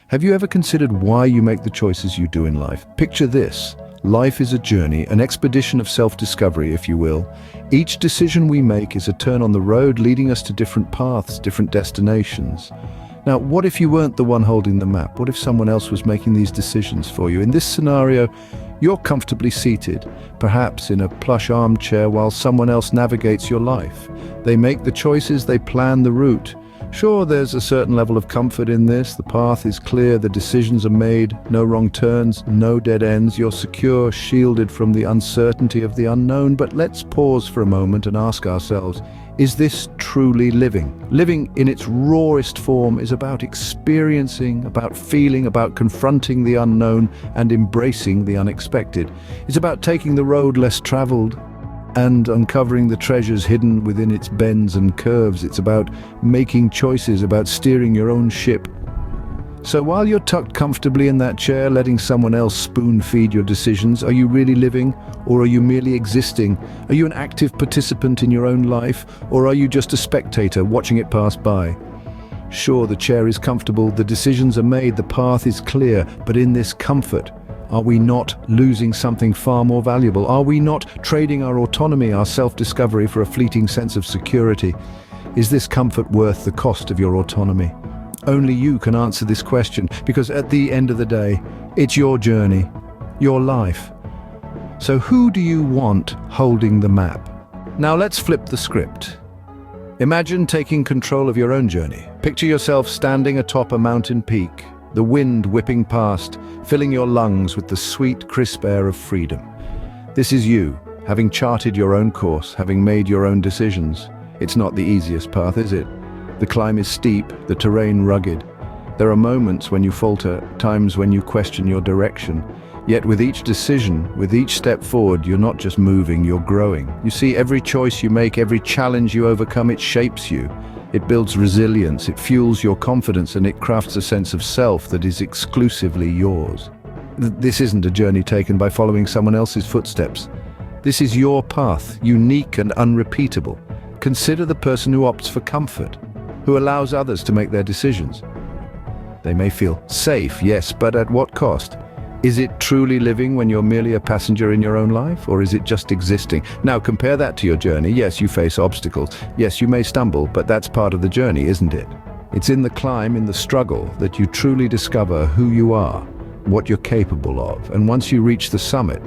Have you ever considered why you make the choices you do in life? Picture this. Life is a journey, an expedition of self-discovery, if you will. Each decision we make is a turn on the road leading us to different paths, different destinations. Now, what if you weren't the one holding the map? What if someone else was making these decisions for you? In this scenario, you're comfortably seated, perhaps in a plush armchair, while someone else navigates your life. They make the choices, they plan the route. Sure, there's a certain level of comfort in this. The path is clear, the decisions are made, no wrong turns, no dead ends. You're secure, shielded from the uncertainty of the unknown. But let's pause for a moment and ask ourselves, is this truly living? Living in its rawest form is about experiencing, about feeling, about confronting the unknown and embracing the unexpected. It's about taking the road less traveled and uncovering the treasures hidden within its bends and curves. It's about making choices, about steering your own ship. So while you're tucked comfortably in that chair, letting someone else spoon-feed your decisions, are you really living, or are you merely existing? Are you an active participant in your own life, or are you just a spectator watching it pass by? Sure, the chair is comfortable, the decisions are made, the path is clear, but in this comfort, are we not losing something far more valuable? Are we not trading our autonomy, our self-discovery for a fleeting sense of security? Is this comfort worth the cost of your autonomy? Only you can answer this question, because at the end of the day, it's your journey, your life. So who do you want holding the map? Now let's flip the script. Imagine taking control of your own journey. Picture yourself standing atop a mountain peak, the wind whipping past, filling your lungs with the sweet, crisp air of freedom. This is you, having charted your own course, having made your own decisions. It's not the easiest path, is it? The climb is steep, the terrain rugged. There are moments when you falter, times when you question your direction. Yet with each decision, with each step forward, you're not just moving, you're growing. You see, every choice you make, every challenge you overcome, it shapes you. It builds resilience, it fuels your confidence, and it crafts a sense of self that is exclusively yours. This isn't a journey taken by following someone else's footsteps. This is your path, unique and unrepeatable. Consider the person who opts for comfort, who allows others to make their decisions. They may feel safe, yes, but at what cost? Is it truly living when you're merely a passenger in your own life, or is it just existing? Now compare that to your journey. Yes, you face obstacles. Yes, you may stumble, but that's part of the journey, isn't it? It's in the climb, in the struggle, that you truly discover who you are, what you're capable of. And once you reach the summit,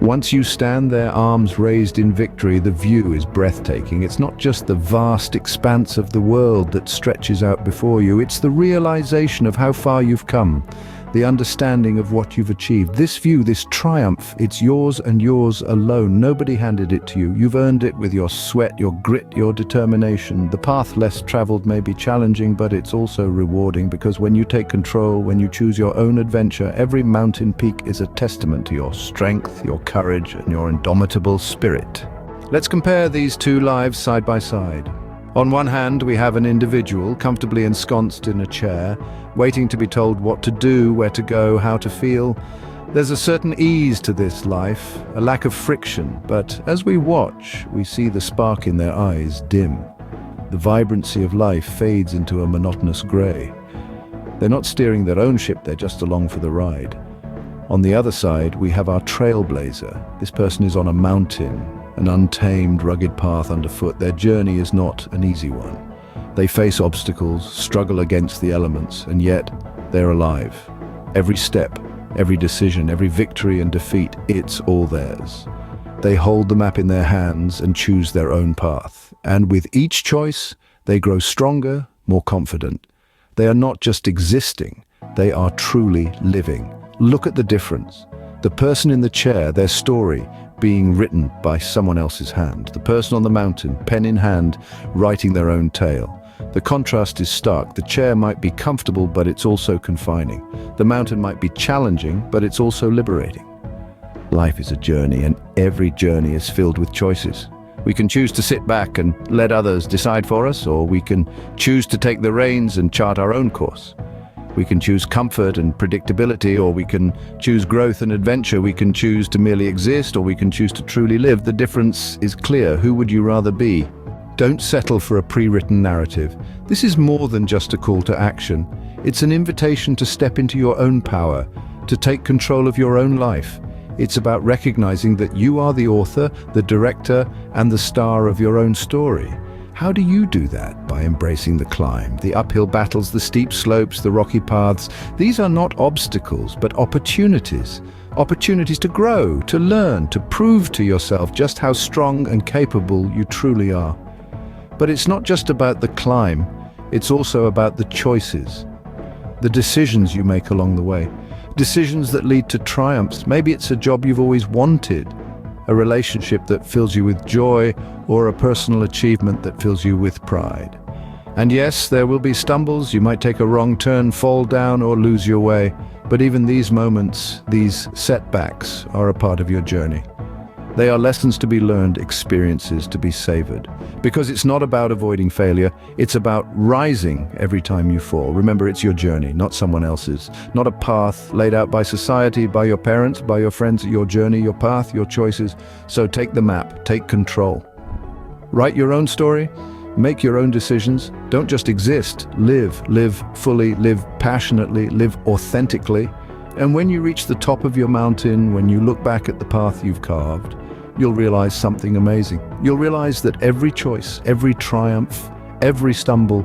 once you stand there, arms raised in victory, the view is breathtaking. It's not just the vast expanse of the world that stretches out before you, it's the realization of how far you've come, the understanding of what you've achieved. This view, this triumph, it's yours and yours alone. Nobody handed it to you. You've earned it with your sweat, your grit, your determination. The path less traveled may be challenging, but it's also rewarding, because when you take control, when you choose your own adventure, every mountain peak is a testament to your strength, your courage, and your indomitable spirit. Let's compare these two lives side by side. On one hand, we have an individual comfortably ensconced in a chair, waiting to be told what to do, where to go, how to feel. There's a certain ease to this life, a lack of friction, but as we watch, we see the spark in their eyes dim. The vibrancy of life fades into a monotonous grey. They're not steering their own ship, they're just along for the ride. On the other side, we have our trailblazer. This person is on a mountain, an untamed, rugged path underfoot. Their journey is not an easy one. They face obstacles, struggle against the elements, and yet they're alive. Every step, every decision, every victory and defeat, it's all theirs. They hold the map in their hands and choose their own path. And with each choice, they grow stronger, more confident. They are not just existing, they are truly living. Look at the difference. The person in the chair, their story, being written by someone else's hand. The person on the mountain, pen in hand, writing their own tale. The contrast is stark. The chair might be comfortable, but it's also confining. The mountain might be challenging, but it's also liberating. Life is a journey, and every journey is filled with choices. We can choose to sit back and let others decide for us, or we can choose to take the reins and chart our own course. We can choose comfort and predictability, or we can choose growth and adventure. We can choose to merely exist, or we can choose to truly live. The difference is clear. Who would you rather be? Don't settle for a pre-written narrative. This is more than just a call to action. It's an invitation to step into your own power, to take control of your own life. It's about recognizing that you are the author, the director, and the star of your own story. How do you do that? By embracing the climb, the uphill battles, the steep slopes, the rocky paths. These are not obstacles, but opportunities. Opportunities to grow, to learn, to prove to yourself just how strong and capable you truly are. But it's not just about the climb, it's also about the choices, the decisions you make along the way. Decisions that lead to triumphs. Maybe it's a job you've always wanted, a relationship that fills you with joy, or a personal achievement that fills you with pride. And yes, there will be stumbles. You might take a wrong turn, fall down, or lose your way. But even these moments, these setbacks, are a part of your journey. They are lessons to be learned, experiences to be savored. Because it's not about avoiding failure, it's about rising every time you fall. Remember, it's your journey, not someone else's. Not a path laid out by society, by your parents, by your friends. Your journey, your path, your choices. So take the map, take control. Write your own story, make your own decisions. Don't just exist, live. Live fully, live passionately, live authentically. And when you reach the top of your mountain, when you look back at the path you've carved, you'll realize something amazing. You'll realize that every choice, every triumph, every stumble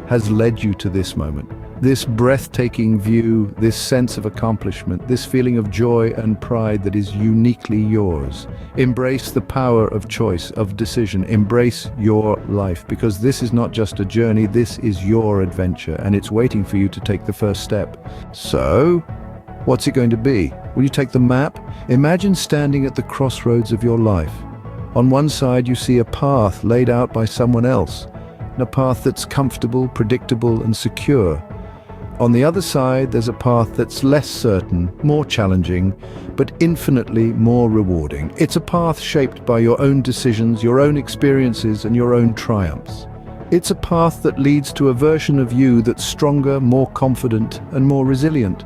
has led you to this moment. This breathtaking view, this sense of accomplishment, this feeling of joy and pride that is uniquely yours. Embrace the power of choice, of decision. Embrace your life, because this is not just a journey, this is your adventure, and it's waiting for you to take the first step. So, what's it going to be? Will you take the map? Imagine standing at the crossroads of your life. On one side, you see a path laid out by someone else, a path that's comfortable, predictable, and secure. On the other side, there's a path that's less certain, more challenging, but infinitely more rewarding. It's a path shaped by your own decisions, your own experiences, and your own triumphs. It's a path that leads to a version of you that's stronger, more confident, and more resilient.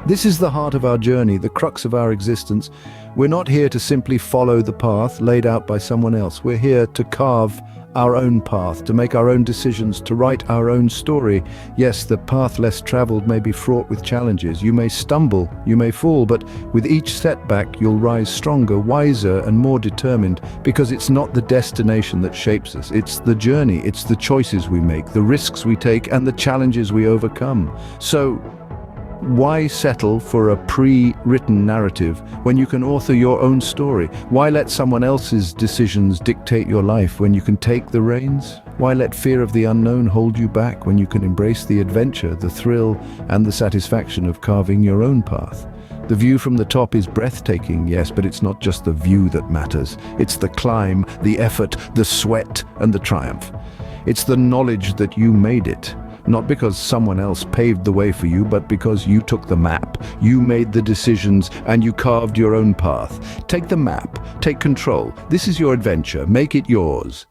This is the heart of our journey, the crux of our existence. We're not here to simply follow the path laid out by someone else. We're here to carve our own path, to make our own decisions, to write our own story. Yes, the path less traveled may be fraught with challenges. You may stumble, you may fall, but with each setback you'll rise stronger, wiser, and more determined, because it's not the destination that shapes us. It's the journey, it's the choices we make, the risks we take, and the challenges we overcome. So, why settle for a pre-written narrative when you can author your own story? Why let someone else's decisions dictate your life when you can take the reins? Why let fear of the unknown hold you back when you can embrace the adventure, the thrill, and the satisfaction of carving your own path? The view from the top is breathtaking, yes, but it's not just the view that matters. It's the climb, the effort, the sweat, and the triumph. It's the knowledge that you made it. Not because someone else paved the way for you, but because you took the map, you made the decisions, and you carved your own path. Take the map, take control. This is your adventure, make it yours.